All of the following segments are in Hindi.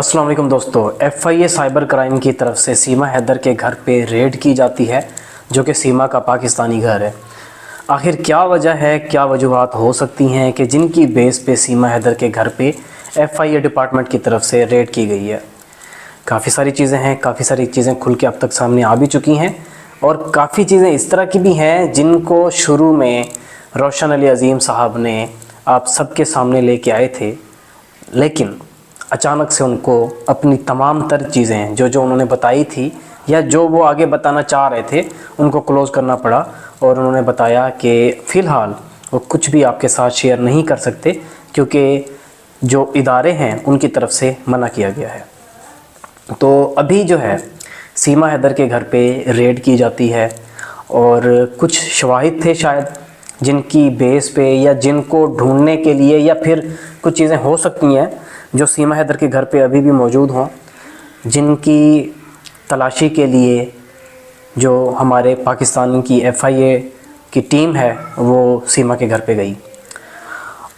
अस्सलाम वालेकुम दोस्तों, FIA साइबर क्राइम की तरफ से सीमा हैदर के घर पे रेड की जाती है, जो कि सीमा का पाकिस्तानी घर है। आखिर क्या वजह है, क्या वजूहात हो सकती हैं कि जिनकी बेस पे सीमा हैदर के घर पे FIA डिपार्टमेंट की तरफ से रेड की गई है। काफ़ी सारी चीज़ें हैं, काफ़ी सारी चीज़ें खुल के अब तक सामने आ भी चुकी हैं और काफ़ी चीज़ें इस तरह की भी हैं जिनको शुरू में रोशन अली अज़ीम साहब ने आप सबके सामने लेके आए थे, लेकिन अचानक से उनको अपनी तमाम तर चीज़ें जो उन्होंने बताई थी या जो वो आगे बताना चाह रहे थे उनको क्लोज़ करना पड़ा और उन्होंने बताया कि फ़िलहाल वो कुछ भी आपके साथ शेयर नहीं कर सकते क्योंकि जो इदारे हैं उनकी तरफ से मना किया गया है। तो अभी जो है सीमा हैदर के घर पे रेड की जाती है और कुछ शवाहिद थे शायद जिनकी बेस पे या जिनको ढूंढने के लिए या फिर कुछ चीज़ें हो सकती हैं जो सीमा हैदर के घर पे अभी भी मौजूद हों, जिनकी तलाशी के लिए जो हमारे पाकिस्तान की FIA की टीम है वो सीमा के घर पे गई।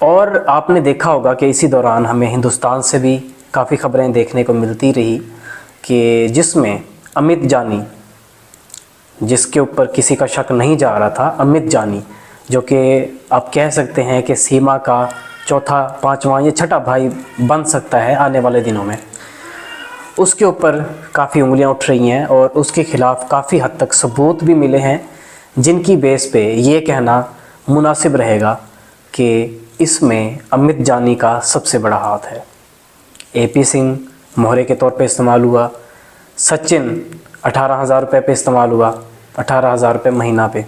और आपने देखा होगा कि इसी दौरान हमें हिंदुस्तान से भी काफ़ी ख़बरें देखने को मिलती रही कि जिसमें अमित जानी, जिसके ऊपर किसी का शक नहीं जा रहा था, अमित जानी जो कि आप कह सकते हैं कि सीमा का चौथा, पांचवा या छठा भाई बन सकता है आने वाले दिनों में, उसके ऊपर काफ़ी उंगलियां उठ रही हैं और उसके ख़िलाफ़ काफ़ी हद तक सबूत भी मिले हैं जिनकी बेस पे ये कहना मुनासिब रहेगा कि इसमें अमित जानी का सबसे बड़ा हाथ है। AP सिंह मोहरे के तौर पे इस्तेमाल हुआ, सचिन 18,000 रुपये पे इस्तेमाल हुआ, 18,000 रुपये महीना पे।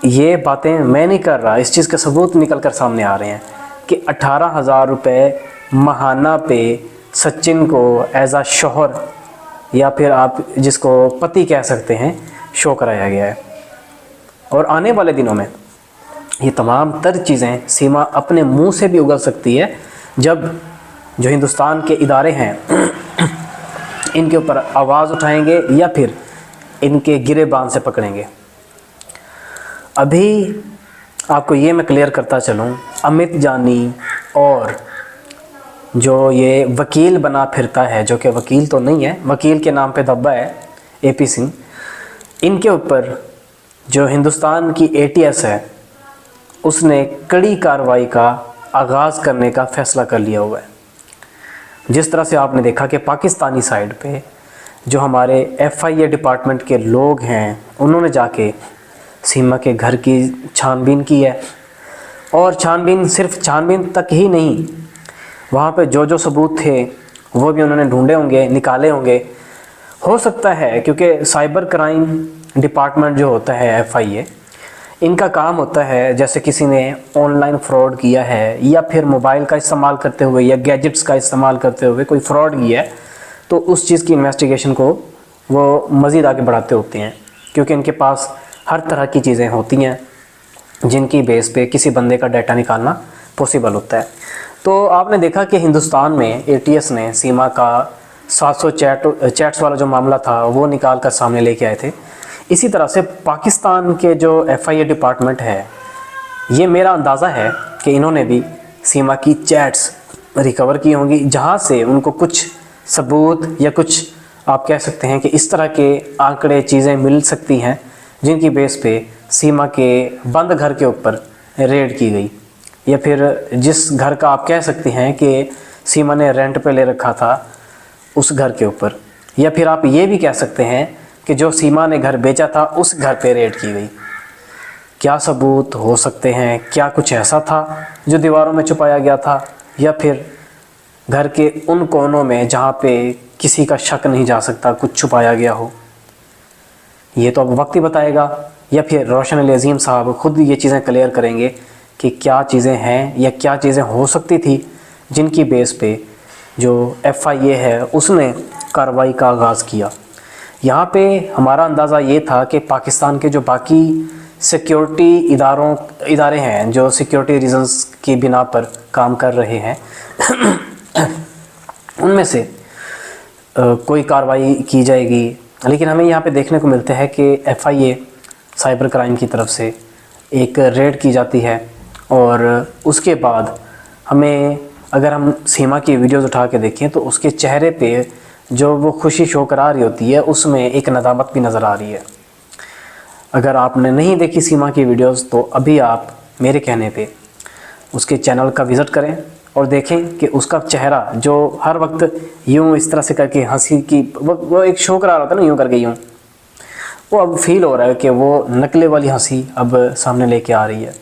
ये बातें मैं नहीं कर रहा, इस चीज़ के सबूत निकल कर सामने आ रहे हैं कि 18,000 रुपये माहाना पे सचिन को एज़ आ शोहर या फिर आप जिसको पति कह सकते हैं शो कराया गया है। और आने वाले दिनों में ये तमाम तर चीज़ें सीमा अपने मुंह से भी उगल सकती है जब जो हिंदुस्तान के इदारे हैं इनके ऊपर आवाज़ उठाएंगे या फिर इनके गिरेबान से पकड़ेंगे। अभी आपको ये मैं क्लियर करता चलूँ, अमित जानी और जो ये वकील बना फिरता है, जो कि वकील तो नहीं है, वकील के नाम पे दब्बा है AP सिंह, इनके ऊपर जो हिंदुस्तान की ATS है उसने कड़ी कार्रवाई का आगाज़ करने का फ़ैसला कर लिया हुआ है। जिस तरह से आपने देखा कि पाकिस्तानी साइड पे जो हमारे FIA डिपार्टमेंट के लोग हैं उन्होंने जाके सीमा के घर की छानबीन की है और छानबीन सिर्फ छानबीन तक ही नहीं, वहाँ पे जो सबूत थे वो भी उन्होंने ढूंढे होंगे, निकाले होंगे। हो सकता है क्योंकि साइबर क्राइम डिपार्टमेंट जो होता है FIA, इनका काम होता है जैसे किसी ने ऑनलाइन फ्रॉड किया है या फिर मोबाइल का इस्तेमाल करते हुए या गैजेट्स का इस्तेमाल करते हुए कोई फ्रॉड किया है तो उस चीज़ की इन्वेस्टिगेशन को वो मज़ीद आगे बढ़ाते होते हैं क्योंकि इनके पास हर तरह की चीज़ें होती हैं जिनकी बेस पे किसी बंदे का डाटा निकालना पॉसिबल होता है। तो आपने देखा कि हिंदुस्तान में ATS ने सीमा का 700 चैट्स वाला जो मामला था वो निकाल कर सामने लेके आए थे। इसी तरह से पाकिस्तान के जो FIA डिपार्टमेंट है, ये मेरा अंदाज़ा है कि इन्होंने भी सीमा की चैट्स रिकवर की होंगी जहाँ से उनको कुछ सबूत या कुछ आप कह सकते हैं कि इस तरह के आंकड़े चीज़ें मिल सकती हैं जिनकी बेस पे सीमा के बंद घर के ऊपर रेड की गई, या फिर जिस घर का आप कह सकते हैं कि सीमा ने रेंट पे ले रखा था उस घर के ऊपर, या फिर आप ये भी कह सकते हैं कि जो सीमा ने घर बेचा था उस घर पे रेड की गई। क्या सबूत हो सकते हैं? क्या कुछ ऐसा था जो दीवारों में छुपाया गया था या फिर घर के उन कोनों में जहाँ पे किसी का शक नहीं जा सकता कुछ छुपाया गया हो? ये तो अब वक्त ही बताएगा, या फिर रोशन अली अज़ीम साहब खुद ये चीज़ें क्लियर करेंगे कि क्या चीज़ें हैं या क्या चीज़ें हो सकती थी जिनकी बेस पे जो FIA है उसने कार्रवाई का आगाज़ किया। यहाँ पे हमारा अंदाज़ा ये था कि पाकिस्तान के जो बाकी सिक्योरिटी इदारे हैं जो सिक्योरिटी रीज़न्स की बिना पर काम कर रहे हैं उनमें से कोई कार्रवाई की जाएगी, लेकिन हमें यहाँ पे देखने को मिलता है कि FIA साइबर क्राइम की तरफ से एक रेड की जाती है और उसके बाद हमें अगर हम सीमा की वीडियोस उठा के देखें तो उसके चेहरे पे जो वो खुशी शो करा रही होती है उसमें एक नदामत भी नज़र आ रही है। अगर आपने नहीं देखी सीमा की वीडियोस तो अभी आप मेरे कहने पे उसके चैनल का विज़िट करें और देखें कि उसका चेहरा जो हर वक्त यूँ इस तरह से करके हंसी की वो एक शो करा रहा था ना, यूँ करके यूँ, वो अब फील हो रहा है कि वो नकले वाली हंसी अब सामने लेके आ रही है।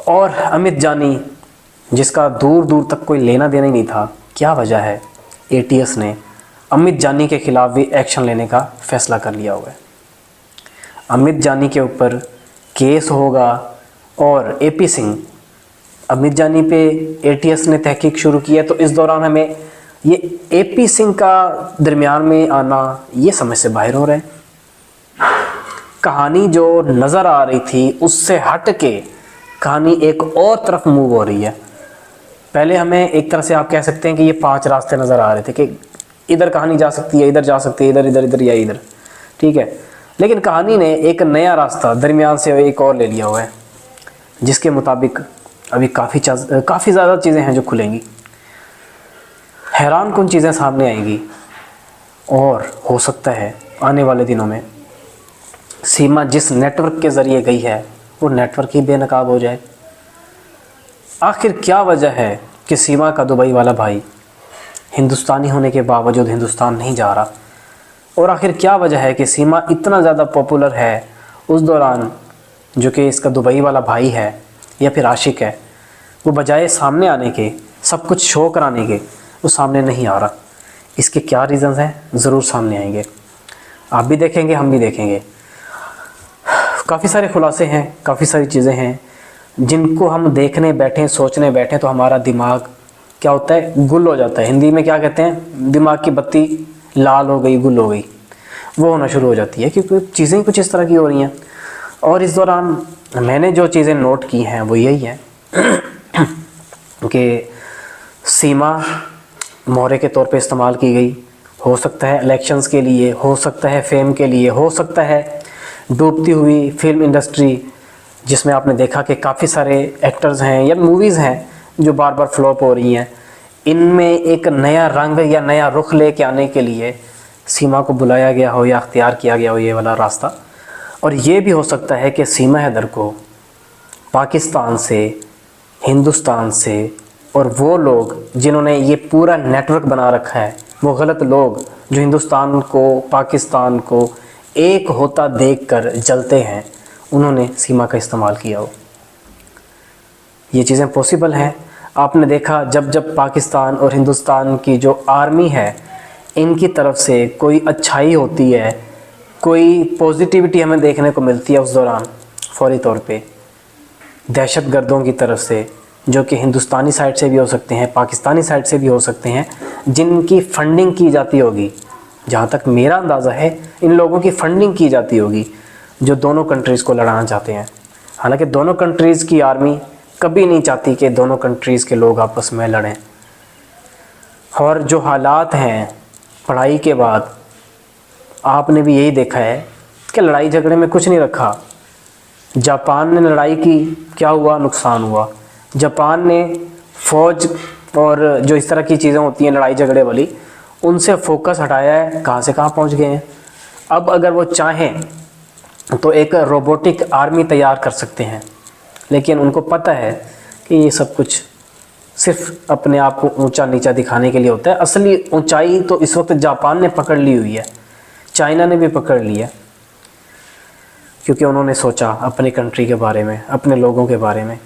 और अमित जानी जिसका दूर दूर तक कोई लेना देना ही नहीं था, क्या वजह है ATS ने अमित जानी के ख़िलाफ़ भी एक्शन लेने का फ़ैसला कर लिया हुआ है। अमित जानी के ऊपर केस होगा और AP सिंह अमित जानी पे ATS ने तहकीक शुरू की है, तो इस दौरान हमें ये AP सिंह का दरमियान में आना ये समझ से बाहर हो रहा है। कहानी जो नज़र आ रही थी उससे हट के कहानी एक और तरफ मूव हो रही है। पहले हमें एक तरह से आप कह सकते हैं कि ये 5 रास्ते नज़र आ रहे थे कि इधर कहानी जा सकती है, इधर जा सकती है, इधर इधर इधर या इधर, ठीक है। लेकिन कहानी ने एक नया रास्ता दरमियान से एक और ले लिया हुआ है, जिसके मुताबिक अभी काफ़ी ज़्यादा चीज़ें हैं जो खुलेंगी, हैरान कुन चीज़ें सामने आएंगी। और हो सकता है आने वाले दिनों में सीमा जिस नेटवर्क के ज़रिए गई है वो नेटवर्क ही बेनकाब हो जाए। आखिर क्या वजह है कि सीमा का दुबई वाला भाई हिंदुस्तानी होने के बावजूद हिंदुस्तान नहीं जा रहा? और आखिर क्या वजह है कि सीमा इतना ज़्यादा पॉपुलर है उस दौरान जो कि इसका दुबई वाला भाई है या फिर आशिक है, वो बजाय सामने आने के, सब कुछ शो कराने के, वो सामने नहीं आ रहा? इसके क्या रीज़न्स हैं ज़रूर सामने आएंगे, आप भी देखेंगे, हम भी देखेंगे। काफ़ी सारे खुलासे हैं, काफ़ी सारी चीज़ें हैं जिनको हम देखने बैठें, सोचने बैठें तो हमारा दिमाग क्या होता है, गुल हो जाता है। हिंदी में क्या कहते हैं, दिमाग की बत्ती लाल हो गई, गुल हो गई, वो होना शुरू हो जाती है क्योंकि चीज़ें कुछ इस तरह की हो रही हैं। और इस दौरान मैंने जो चीज़ें नोट की हैं वो यही है कि सीमा मोहरे के तौर पे इस्तेमाल की गई, हो सकता है इलेक्शंस के लिए, हो सकता है फेम के लिए, हो सकता है डूबती हुई फिल्म इंडस्ट्री जिसमें आपने देखा कि काफ़ी सारे एक्टर्स हैं या मूवीज़ हैं जो बार बार फ्लॉप हो रही हैं, इनमें एक नया रंग या नया रुख लेके आने के लिए सीमा को बुलाया गया हो या अख्तियार किया गया हो ये वाला रास्ता। और ये भी हो सकता है कि सीमा हैदर को पाकिस्तान से, हिंदुस्तान से और वो लोग जिन्होंने ये पूरा नेटवर्क बना रखा है, वो गलत लोग जो हिंदुस्तान को, पाकिस्तान को एक होता देखकर जलते हैं, उन्होंने सीमा का इस्तेमाल किया हो। ये चीज़ें पॉसिबल हैं। आपने देखा जब जब पाकिस्तान और हिंदुस्तान की जो आर्मी है इनकी तरफ से कोई अच्छाई होती है, कोई पॉजिटिविटी हमें देखने को मिलती है, उस दौरान फौरी तौर पे दहशतगर्दों की तरफ से, जो कि हिंदुस्तानी साइड से भी हो सकते हैं, पाकिस्तानी साइड से भी हो सकते हैं, जिनकी फंडिंग की जाती होगी, जहाँ तक मेरा अंदाज़ा है इन लोगों की फंडिंग की जाती होगी जो दोनों कंट्रीज़ को लड़ाना चाहते हैं। हालांकि दोनों कंट्रीज़ की आर्मी कभी नहीं चाहती कि दोनों कंट्रीज़ के लोग आपस में लड़ें। और जो हालात हैं पढ़ाई के बाद, आपने भी यही देखा है कि लड़ाई झगड़े में कुछ नहीं रखा। जापान ने लड़ाई की, क्या हुआ, नुकसान हुआ। जापान ने फ़ौज और जो इस तरह की चीज़ें होती हैं लड़ाई झगड़े वाली, उनसे फोकस हटाया है, कहाँ से कहाँ पहुँच गए हैं। अब अगर वो चाहें तो एक रोबोटिक आर्मी तैयार कर सकते हैं, लेकिन उनको पता है कि ये सब कुछ सिर्फ अपने आप को ऊंचा नीचा दिखाने के लिए होता है। असली ऊंचाई तो इस वक्त जापान ने पकड़ ली हुई है, चाइना ने भी पकड़ ली है, क्योंकि उन्होंने सोचा अपनी कंट्री के बारे में, अपने लोगों के बारे में।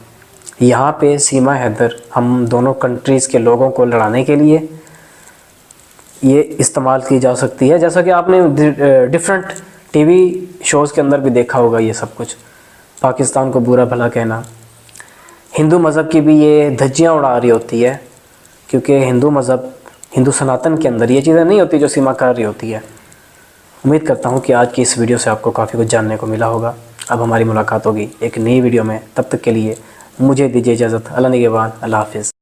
यहाँ पे सीमा हैदर हम दोनों कंट्रीज़ के लोगों को लड़ाने के लिए ये इस्तेमाल की जा सकती है। जैसा कि आपने डिफरेंट टीवी शोज़ के अंदर भी देखा होगा ये सब कुछ, पाकिस्तान को बुरा भला कहना, हिंदू मज़हब की भी ये धज्जियाँ उड़ा रही होती है, क्योंकि हिंदू मज़हब, हिंदू सनातन के अंदर ये चीज़ें नहीं होती जो सीमा कर रही होती है। उम्मीद करता हूँ कि आज की इस वीडियो से आपको काफ़ी कुछ जानने को मिला होगा। अब हमारी मुलाकात होगी एक नई वीडियो में, तब तक के लिए मुझे दीजिए इजाज़त। अल्लाह निगहबान, अल्लाह हाफ़िज़।